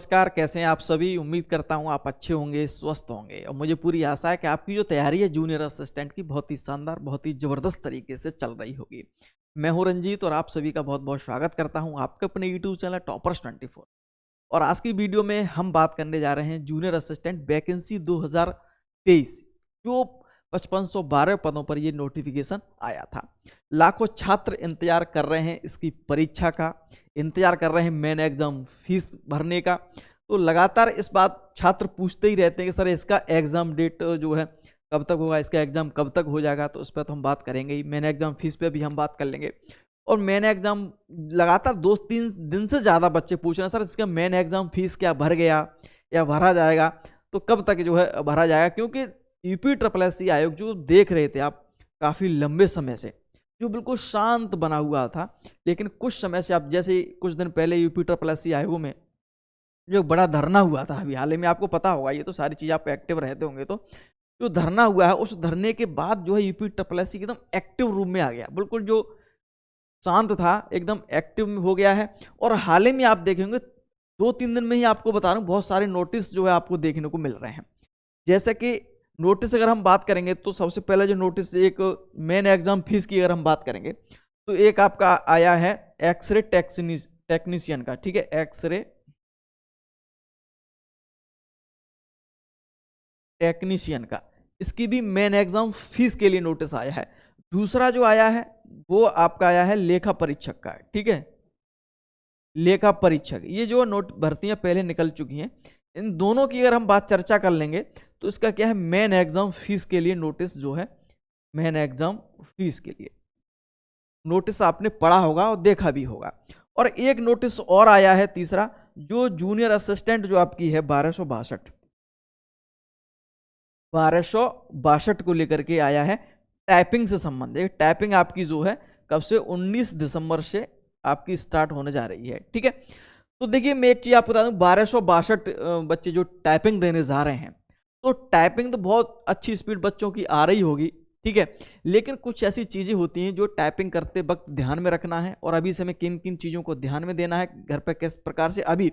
नमस्कार, कैसे हैं आप सभी। उम्मीद करता हूं आप अच्छे होंगे, स्वस्थ होंगे और मुझे पूरी आशा है कि आपकी जो तैयारी है जूनियर असिस्टेंट की बहुत ही शानदार, बहुत ही ज़बरदस्त तरीके से चल रही होगी। मैं हूं रंजीत और आप सभी का बहुत बहुत स्वागत करता हूं आपके अपने यूट्यूब चैनल टॉपर्स 24। और आज की वीडियो में हम बात करने जा रहे हैं जूनियर असिस्टेंट वैकेंसी 2023, जो 5512 पदों पर ये नोटिफिकेशन आया था। लाखों छात्र इंतजार कर रहे हैं इसकी परीक्षा का, इंतजार कर रहे हैं मेन एग्जाम फीस भरने का। तो लगातार इस बात छात्र पूछते ही रहते हैं कि सर इसका एग्जाम डेट जो है कब तक होगा, इसका एग्जाम कब तक हो जाएगा। तो उस पर तो हम बात करेंगे ही, मेन एग्जाम फीस पे भी हम बात कर लेंगे। और मेन एग्जाम लगातार 2-3 दिन से ज़्यादा बच्चे पूछ रहे हैं सर इसका मेन एग्जाम फीस क्या भर गया या भरा जाएगा, तो कब तक जो है भरा जाएगा। क्योंकि यूपी आयोग जो देख रहे थे आप काफ़ी लंबे समय से, जो बिल्कुल शांत बना हुआ था, लेकिन कुछ समय से आप जैसे कुछ दिन पहले यूपी आयोग में जो बड़ा धरना हुआ था, अभी हाल ही में आपको पता होगा, ये तो सारी चीज़ आप एक्टिव रहते होंगे, तो जो धरना हुआ है उस धरने के बाद जो है यूपी एकदम एक्टिव रूम में आ गया, बिल्कुल जो शांत था एकदम एक्टिव में हो गया है। और हाल ही में आप देखेंगे 2-3 दिन में ही आपको बता रहा हूँ बहुत सारे नोटिस जो है आपको देखने को मिल रहे हैं। जैसे कि नोटिस अगर हम बात करेंगे तो सबसे पहले जो नोटिस एक मेन एग्जाम फीस की अगर हम बात करेंगे तो एक आपका आया है एक्सरे टेक्नीशियन का, ठीक है, एक्सरे टेक्नीशियन का, इसकी भी मेन एग्जाम फीस के लिए नोटिस आया है। दूसरा जो आया है वो आपका आया है लेखा परीक्षक का, ठीक है, लेखा परीक्षक। ये जो नोट भर्तियां पहले निकल चुकी हैं, इन दोनों की अगर हम बात चर्चा कर लेंगे तो इसका क्या है, मेन एग्जाम फीस के लिए नोटिस जो है, मेन एग्जाम फीस के लिए नोटिस आपने पढ़ा होगा और देखा भी होगा। और एक नोटिस और आया है तीसरा, जो जूनियर असिस्टेंट जो आपकी है 1262 को लेकर के आया है, टाइपिंग से संबंधित। टाइपिंग आपकी जो है कब से, 19 दिसंबर से आपकी स्टार्ट होने जा रही है, ठीक है। तो देखिए मैं एक चीज आपको बता दूं, 1262 बच्चे जो टाइपिंग देने जा रहे हैं, तो टाइपिंग तो बहुत अच्छी स्पीड बच्चों की आ रही होगी, ठीक है, लेकिन कुछ ऐसी चीजें होती हैं जो टाइपिंग करते वक्त ध्यान में रखना है। और अभी से हमें किन किन चीजों को ध्यान में देना है, घर पर किस प्रकार से अभी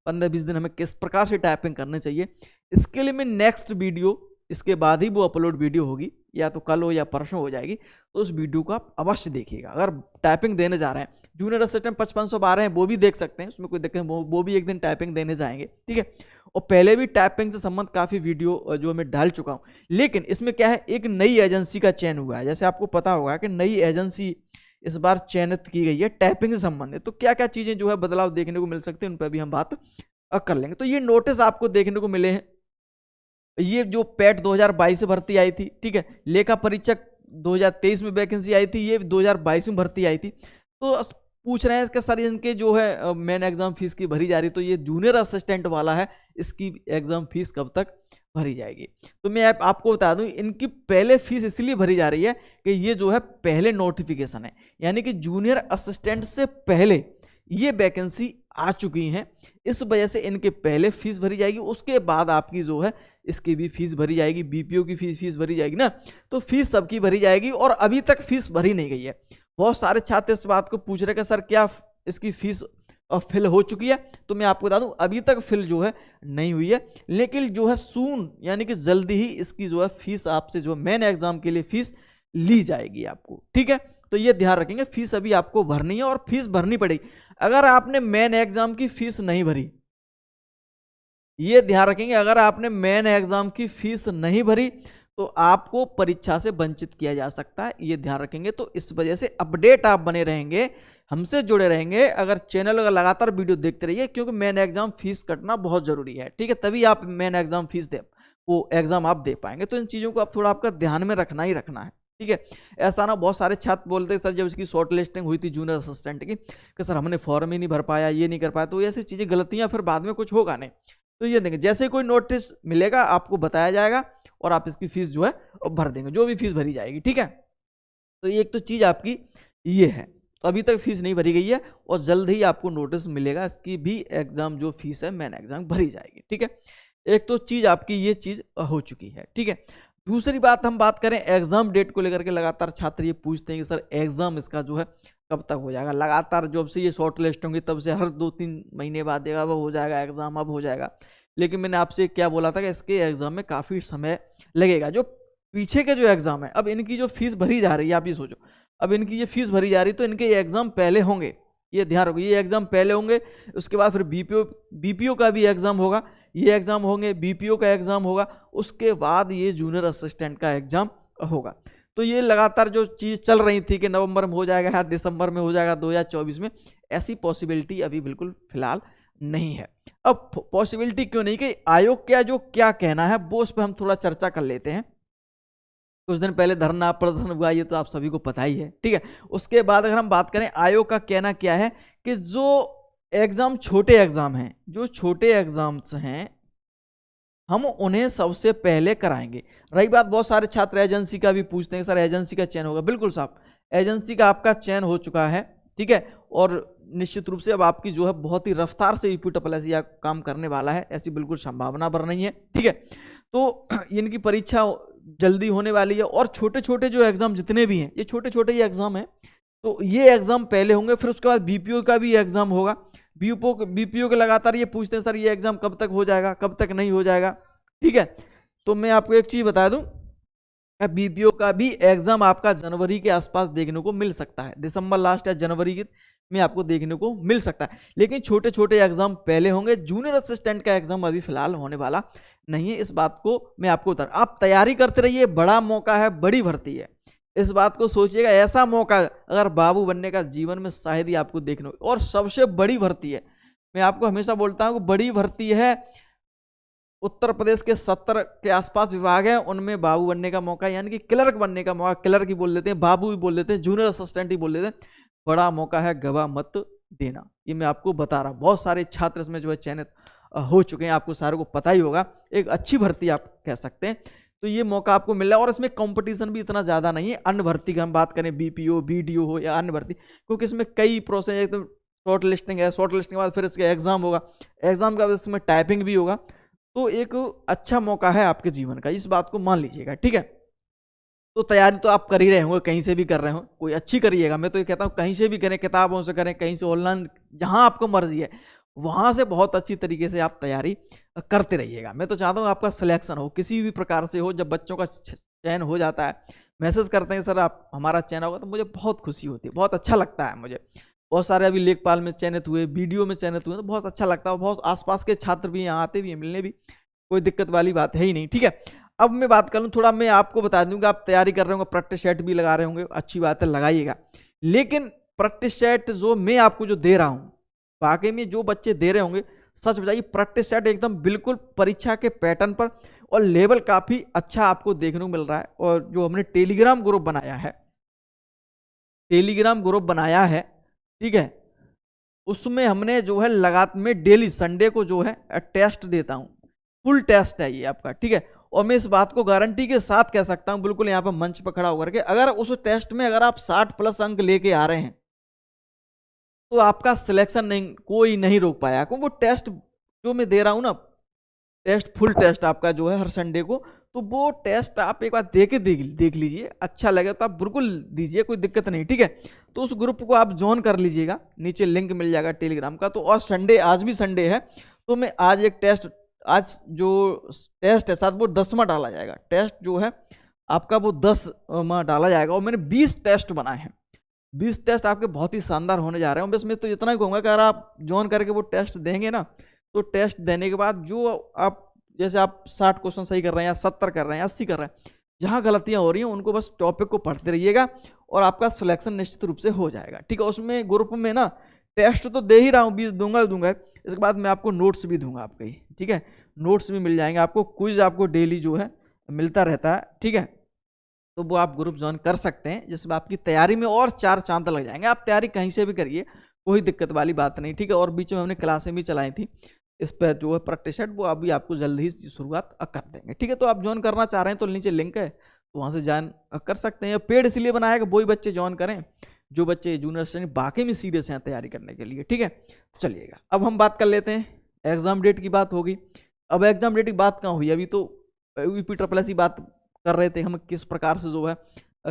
15-20 दिन हमें किस प्रकार से टाइपिंग करनी चाहिए, इसके लिए मैं नेक्स्ट वीडियो, इसके बाद ही वो अपलोड वीडियो होगी, या तो कल हो या परसों हो जाएगी, तो उस वीडियो को आप अवश्य देखिएगा। अगर टाइपिंग देने जा रहे हैं, जूनियर असिस्टेंट 5512 हैं वो भी देख सकते हैं, उसमें कोई दिक्कत, वो भी एक दिन टाइपिंग देने जाएंगे, ठीक है। और पहले भी टाइपिंग से संबंध काफ़ी वीडियो जो मैं डाल चुका हूँ, लेकिन इसमें क्या है, एक नई एजेंसी का चयन हुआ है। जैसे आपको पता होगा कि नई एजेंसी इस बार चयनित की गई है टाइपिंग से संबंधित, तो क्या क्या चीज़ें जो है बदलाव देखने को मिल सकते हैं, उन पर भी हम बात कर लेंगे। तो ये नोटिस आपको देखने को मिले हैं, ये जो पैट 2022 से भर्ती आई थी, ठीक है, लेखा परीक्षक 2023 में वैकेंसी आई थी, ये 2022 में भर्ती आई थी। तो पूछ रहे हैं कि सर इनके जो है मेन एग्जाम फीस की भरी जा रही, तो ये जूनियर असिस्टेंट वाला है, इसकी एग्जाम फीस कब तक भरी जाएगी। तो मैं आपको बता दूं, इनकी पहले फीस इसलिए भरी जा रही है कि ये जो है पहले नोटिफिकेशन है, यानी कि जूनियर असिस्टेंट से पहले ये वैकेंसी आ चुकी हैं, इस वजह से इनके पहले फीस भरी जाएगी, उसके बाद आपकी जो है इसकी भी फीस भरी जाएगी, बीपीओ की फीस भरी जाएगी ना, तो फीस सबकी भरी जाएगी। और अभी तक फीस भरी नहीं गई है। बहुत सारे छात्र इस बात को पूछ रहे हैं कि सर क्या इसकी फीस फिल हो चुकी है, तो मैं आपको बता दूं अभी तक फिल जो है नहीं हुई है, लेकिन जो है सून यानी कि जल्दी ही इसकी जो है फीस आपसे जो मेन एग्जाम के लिए फीस ली जाएगी आपको, ठीक है। तो ये ध्यान रखेंगे, फीस अभी आपको भरनी है और फीस भरनी पड़ेगी। अगर आपने मेन एग्जाम की फीस नहीं भरी, ये ध्यान रखेंगे, अगर आपने मेन एग्जाम की फीस नहीं भरी तो आपको परीक्षा से वंचित किया जा सकता है, ये ध्यान रखेंगे। तो इस वजह से अपडेट आप बने रहेंगे, हमसे जुड़े रहेंगे, अगर चैनल का लगातार वीडियो देखते रहिए, क्योंकि मेन एग्जाम फीस कटना बहुत जरूरी है, ठीक है, तभी आप मेन एग्जाम फीस दे, वो एग्जाम आप दे पाएंगे। तो इन चीज़ों को आप थोड़ा आपका ध्यान में रखना ही रखना है, ठीक है। ऐसा ना बहुत सारे छात्र बोलते हैं सर जब इसकी शॉर्ट लिस्टिंग हुई थी जूनियर असिस्टेंट की, कि सर हमने फॉर्म ही नहीं भर पाया, ये नहीं कर पाया, तो ऐसी चीज़ें गलतियाँ फिर बाद में कुछ होगा नहीं। तो ये देंगे, जैसे कोई नोटिस मिलेगा आपको बताया जाएगा और आप इसकी फीस जो है भर देंगे, जो भी फीस भरी जाएगी, ठीक है। तो एक तो चीज़ आपकी ये है, तो अभी तक फीस नहीं भरी गई है और जल्द ही आपको नोटिस मिलेगा, इसकी भी एग्जाम जो फीस है मेन एग्जाम भरी जाएगी, ठीक है। एक तो चीज़ आपकी ये चीज़ हो चुकी है, ठीक है। दूसरी बात हम बात करें एग्जाम डेट को लेकर के, लगातार छात्र ये पूछते हैं कि सर एग्जाम इसका जो है कब तक हो जाएगा, लगातार जब से ये शॉर्ट लिस्ट होंगी तब से हर 2-3 महीने बाद देगा अब हो जाएगा एग्जाम, अब हो जाएगा। लेकिन मैंने आपसे क्या बोला था कि इसके एग्जाम में काफी समय लगेगा। जो पीछे के जो एग्जाम है, अब इनकी जो फीस भरी जा रही है, आप ये सोचो, अब इनकी ये फीस भरी जा रही है तो इनके ये एग्जाम पहले होंगे, ये ध्यान रखो, ये एग्जाम पहले होंगे। उसके बाद फिर बीपीओ का भी एग्जाम होगा, ये एग्जाम होंगे, बीपीओ का एग्जाम होगा, उसके बाद ये जूनियर असिस्टेंट का एग्जाम होगा। तो ये लगातार जो चीज़ चल रही थी कि नवंबर में हो जाएगा या दिसंबर में हो जाएगा 2024 में, ऐसी पॉसिबिलिटी अभी बिल्कुल फिलहाल नहीं है। अब पॉसिबिलिटी क्यों नहीं कि आयोग का जो क्या कहना है वो उस पर हम थोड़ा चर्चा कर लेते हैं। कुछ दिन पहले धरना प्रदर्शन हुआ, ये तो आप सभी को पता ही है, ठीक है। उसके बाद अगर हम बात करें आयोग का कहना क्या है कि जो एग्जाम छोटे एग्जाम हैं, जो छोटे एग्जाम्स हैं हम उन्हें सबसे पहले कराएंगे। रही बात, बहुत सारे छात्र एजेंसी का भी पूछते हैं सर एजेंसी का चयन होगा, बिल्कुल साहब एजेंसी का आपका चयन हो चुका है, ठीक है। और निश्चित रूप से अब आपकी जो है बहुत ही रफ्तार से यूपी काम करने वाला है, ऐसी बिल्कुल संभावना बन रही है, ठीक है। तो इनकी परीक्षा जल्दी होने वाली है। और छोटे छोटे जो एग्जाम जितने भी हैं, ये छोटे छोटे ही एग्जाम हैं, तो ये एग्जाम पहले होंगे। फिर उसके बाद बीपीओ का भी एग्जाम होगा। बीपीओ के लगातार ये पूछते हैं सर ये एग्जाम कब तक हो जाएगा, कब तक नहीं हो जाएगा, ठीक है। तो मैं आपको एक चीज बता दूं, बीपीओ का भी एग्जाम आपका जनवरी के आसपास देखने को मिल सकता है, दिसंबर लास्ट या जनवरी में आपको देखने को मिल सकता है। लेकिन छोटे छोटे एग्जाम पहले होंगे, जूनियर असिस्टेंट का एग्जाम अभी फिलहाल होने वाला नहीं है। इस बात को मैं आपको आप तैयारी करते रहिए, बड़ा मौका है, बड़ी भर्ती है, इस बात को सोचिएगा। ऐसा मौका अगर बाबू बनने का जीवन में शायद ही आपको देखने को, और सबसे बड़ी भर्ती है। मैं आपको हमेशा बोलता हूँ बड़ी भर्ती है। उत्तर प्रदेश के 70 के आसपास विभाग हैं, उनमें बाबू बनने का मौका, यानी कि क्लर्क बनने का मौका, क्लर्क ही बोल देते हैं, बाबू भी बोल देते हैं, जूनियर असिस्टेंट ही बोल देते हैं, बड़ा मौका है, गवा मत देना। ये मैं आपको बता रहा हूँ, बहुत सारे छात्र इसमें जो है चयनित हो चुके हैं, आपको सारों को पता ही होगा। एक अच्छी भर्ती आप कह सकते हैं, तो ये मौका आपको मिल रहा है। और इसमें कंपटीशन भी इतना ज़्यादा नहीं है। अन्य भर्ती की हम बात करें, बीपीओ बीडीओ हो या अन्य भर्ती, क्योंकि इसमें कई प्रोसेस है। तो शॉर्ट लिस्टिंग है, शॉर्ट लिस्टिंग के बाद फिर इसका एग्जाम होगा, एग्जाम के बाद इसमें टाइपिंग भी होगा। तो एक अच्छा मौका है आपके जीवन का, इस बात को मान लीजिएगा, ठीक है। तो तैयारी तो आप कर ही रहे होंगे, कहीं से भी कर रहे हो, कोई अच्छी करिएगा। मैं तो ये कहता हूँ कहीं से भी करें, किताबों से करें, कहीं से ऑनलाइन, जहाँ आपको मर्जी है वहाँ से बहुत अच्छी तरीके से आप तैयारी करते रहिएगा। मैं तो चाहता हूँ आपका सिलेक्शन हो, किसी भी प्रकार से हो। जब बच्चों का चयन हो जाता है, मैसेज करते हैं सर आप हमारा चयन होगा, तो मुझे बहुत खुशी होती है, बहुत अच्छा लगता है मुझे। बहुत सारे अभी लेखपाल में चयनित हुए, बीडीओ में चयनित हुए, तो बहुत अच्छा लगता है। बहुत आसपास के छात्र भी यहाँ आते भी हैं, मिलने भी, कोई दिक्कत वाली बात है ही नहीं, ठीक है। अब मैं बात कर लूँ थोड़ा, मैं आपको बता दूंगा, आप तैयारी कर रहे होंगे, प्रैक्टिस सेट भी लगा रहे होंगे, अच्छी बात है, लगाइएगा। लेकिन प्रैक्टिस सेट जो मैं आपको जो दे रहा हूँ, वाकई में जो बच्चे दे रहे होंगे, सच बताइए प्रैक्टिस सेट एकदम बिल्कुल परीक्षा के पैटर्न पर, और लेवल काफ़ी अच्छा आपको देखने को मिल रहा है। और जो हमने टेलीग्राम ग्रुप बनाया है, टेलीग्राम ग्रुप बनाया है, ठीक है, उसमें हमने जो है लगातार में डेली संडे को जो है टेस्ट देता हूँ, फुल टेस्ट है ये आपका, ठीक है। और मैं इस बात को गारंटी के साथ कह सकता हूँ, बिल्कुल यहाँ पर मंच पर खड़ा होकर के, अगर उस टेस्ट में अगर आप 60+ अंक लेके आ रहे हैं तो आपका सिलेक्शन नहीं, कोई नहीं रोक पाया। क्योंकि वो टेस्ट जो मैं दे रहा हूँ ना, टेस्ट फुल टेस्ट आपका जो है हर संडे को, तो वो टेस्ट आप एक बार देख लीजिए, अच्छा लगे तो आप बिल्कुल दीजिए, कोई दिक्कत नहीं, ठीक है। तो उस ग्रुप को आप ज्वाइन कर लीजिएगा, नीचे लिंक मिल जाएगा टेलीग्राम का। तो और संडे, आज भी संडे है, तो मैं आज एक टेस्ट, आज जो टेस्ट है साथ वो 10वां डाला जाएगा, टेस्ट जो है आपका वो 10वां डाला जाएगा। और मैंने 20 टेस्ट बनाए हैं, 20 टेस्ट आपके बहुत ही शानदार होने जा रहे हैं। बस मैं तो इतना ही कहूँगा कि अगर आप ज्वाइन करके वो टेस्ट देंगे ना, तो टेस्ट देने के बाद जो आप, जैसे आप 60 क्वेश्चन सही कर रहे हैं या 70 कर रहे हैं, 80 कर रहे हैं, जहाँ गलतियाँ हो रही हैं उनको बस टॉपिक को पढ़ते रहिएगा और आपका सिलेक्शन निश्चित रूप से हो जाएगा, ठीक है। उसमें ग्रुप में ना टेस्ट तो दे ही रहा हूँ, 20 दूंगा ही दूंगा, इसके बाद मैं आपको नोट्स भी दूंगा आपके, ठीक है, नोट्स भी मिल जाएंगे आपको, क्विज आपको डेली जो है मिलता रहता है, ठीक है। तो वो आप ग्रुप ज्वाइन कर सकते हैं, जिसमें आपकी तैयारी में और 4 चांद लग जाएंगे। आप तैयारी कहीं से भी करिए, कोई दिक्कत वाली बात नहीं, ठीक है। और बीच में हमने क्लासें भी चलाई थी इस पर जो है प्रैक्टिस सेट, वो अभी आपको जल्द ही शुरुआत कर देंगे, ठीक है। तो आप ज्वाइन करना चाह रहे हैं तो नीचे लिंक है, तो वहाँ से ज्वाइन कर सकते हैं। पेड इसलिए बनाया कि वही बच्चे ज्वाइन करें जो बच्चे जूनियर असिस्टेंट बाकी में सीरियस हैं तैयारी करने के लिए, ठीक है। चलिएगा, अब हम बात कर लेते हैं, एग्जाम डेट की बात होगी। अब एग्जाम डेट की बात कहाँ हुई, अभी तो यूपी ट्रिपल एस की बात कर रहे थे हम, किस प्रकार से जो है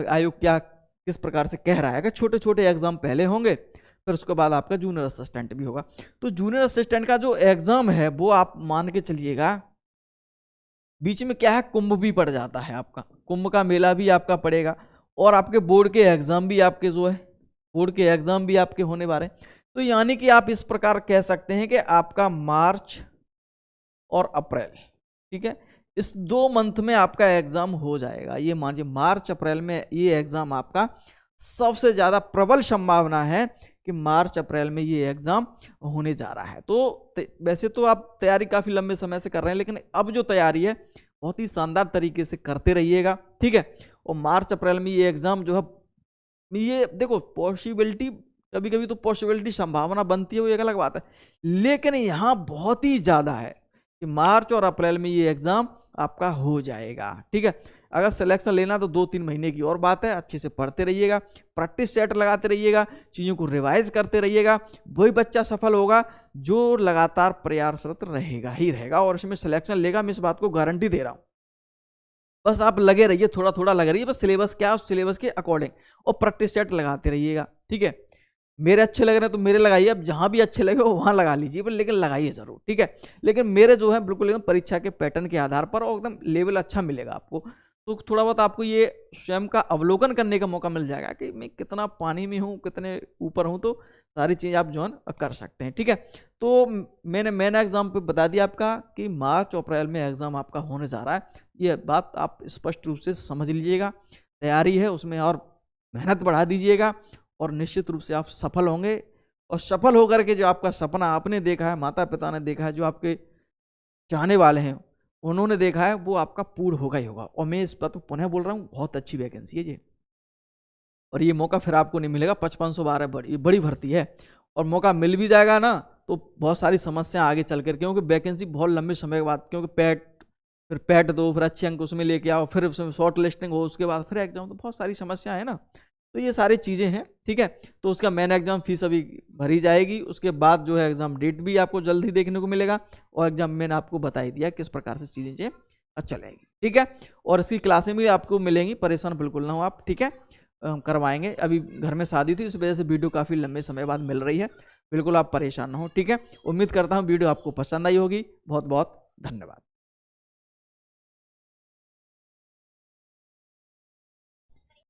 आयोग क्या किस प्रकार से कह रहा है कि छोटे छोटे एग्जाम पहले होंगे, फिर उसके बाद आपका जूनियर असिस्टेंट भी होगा। तो जूनियर असिस्टेंट का जो एग्जाम है वो आप मान के चलिएगा, बीच में क्या है, कुंभ भी पड़ जाता है आपका, कुंभ का मेला भी आपका पड़ेगा, और आपके बोर्ड के एग्जाम भी आपके जो है, बोर्ड के एग्जाम भी आपके होने वाले हैं। तो यानी कि आप इस प्रकार कह सकते हैं कि आपका मार्च और अप्रैल, ठीक है, इस 2 मंथ में आपका एग्जाम हो जाएगा। ये मानिए मार्च अप्रैल में ये एग्जाम आपका, सबसे ज्यादा प्रबल संभावना है कि मार्च अप्रैल में ये एग्जाम होने जा रहा है। तो वैसे तो आप तैयारी काफी लंबे समय से कर रहे हैं, लेकिन अब जो तैयारी है बहुत ही शानदार तरीके से करते रहिएगा, ठीक है। और मार्च अप्रैल में ये एग्जाम जो है, ये देखो पॉसिबिलिटी, कभी कभी तो पॉसिबिलिटी संभावना बनती है, वो एक अलग बात है, लेकिन यहाँ बहुत ही ज्यादा है कि मार्च और अप्रैल में ये एग्जाम आपका हो जाएगा, ठीक है। अगर सिलेक्शन लेना तो 2-3 महीने की और बात है, अच्छे से पढ़ते रहिएगा, प्रैक्टिस सेट लगाते रहिएगा, चीज़ों को रिवाइज करते रहिएगा, वही बच्चा सफल होगा जो लगातार प्रयासरत रहेगा ही रहेगा, और इसमें सिलेक्शन लेगा, मैं इस बात को गारंटी दे रहा हूँ। बस आप लगे रहिए, थोड़ा थोड़ा लगे रहिए, बस सिलेबस क्या है उस सिलेबस के अकॉर्डिंग, और प्रैक्टिस सेट लगाते रहिएगा, ठीक है। मेरे अच्छे लग रहे हैं तो मेरे लगाइए, अब जहां भी अच्छे लगे वहां लगा लीजिए, पर लेकिन लगाइए जरूर, ठीक है। लेकिन मेरे जो है बिल्कुल एकदम परीक्षा के पैटर्न के आधार पर, और एकदम लेवल अच्छा मिलेगा आपको। तो थोड़ा बहुत आपको ये स्वयं का अवलोकन करने का मौका मिल जाएगा कि मैं कितना पानी में हूँ, कितने ऊपर हूँ, तो सारी चीज़ आप जो है कर सकते हैं, ठीक है। तो मैंने मेन एग्जाम पे बता दिया आपका कि मार्च अप्रैल में एग्जाम आपका होने जा रहा है, ये बात आप स्पष्ट रूप से समझ लीजिएगा। तैयारी है उसमें और मेहनत बढ़ा दीजिएगा, और निश्चित रूप से आप सफल होंगे, और सफल होकर के जो आपका सपना आपने देखा है, माता पिता ने देखा है, जो आपके चाहने वाले हैं उन्होंने देखा है, वो आपका पूर्ण होगा ही होगा। और मैं इस पर तो पुनः बोल रहा हूँ, बहुत अच्छी वैकेंसी है ये, और ये मौका फिर आपको नहीं मिलेगा। 5512 बड़ी भर्ती है, और मौका मिल भी जाएगा ना तो बहुत सारी समस्या आगे चल कर, क्योंकि वैकेंसी बहुत लंबे समय के बाद, क्योंकि फिर पैट दो, फिर अच्छे अंक उसमें लेके आओ, फिर उसमें शॉर्ट लिस्टिंग हो, उसके बाद फिर एग्जाम, तो बहुत सारी समस्या है ना। तो ये सारी चीज़ें हैं, ठीक है। तो उसका मेन एग्जाम फीस अभी भरी जाएगी, उसके बाद जो है एग्जाम डेट भी आपको जल्द ही देखने को मिलेगा, और एग्जाम मैंने आपको बता ही दिया किस प्रकार से चीज़ें चलेंगी, ठीक है। और इसकी क्लासें भी आपको मिलेंगी, परेशान बिल्कुल ना हो आप, ठीक है। करवाएंगे, अभी घर में शादी थी, इस वजह से वीडियो काफ़ी लंबे समय बाद मिल रही है, बिल्कुल आप परेशान ना हो, ठीक है। उम्मीद करता हूँ वीडियो आपको पसंद आई होगी। बहुत बहुत धन्यवाद।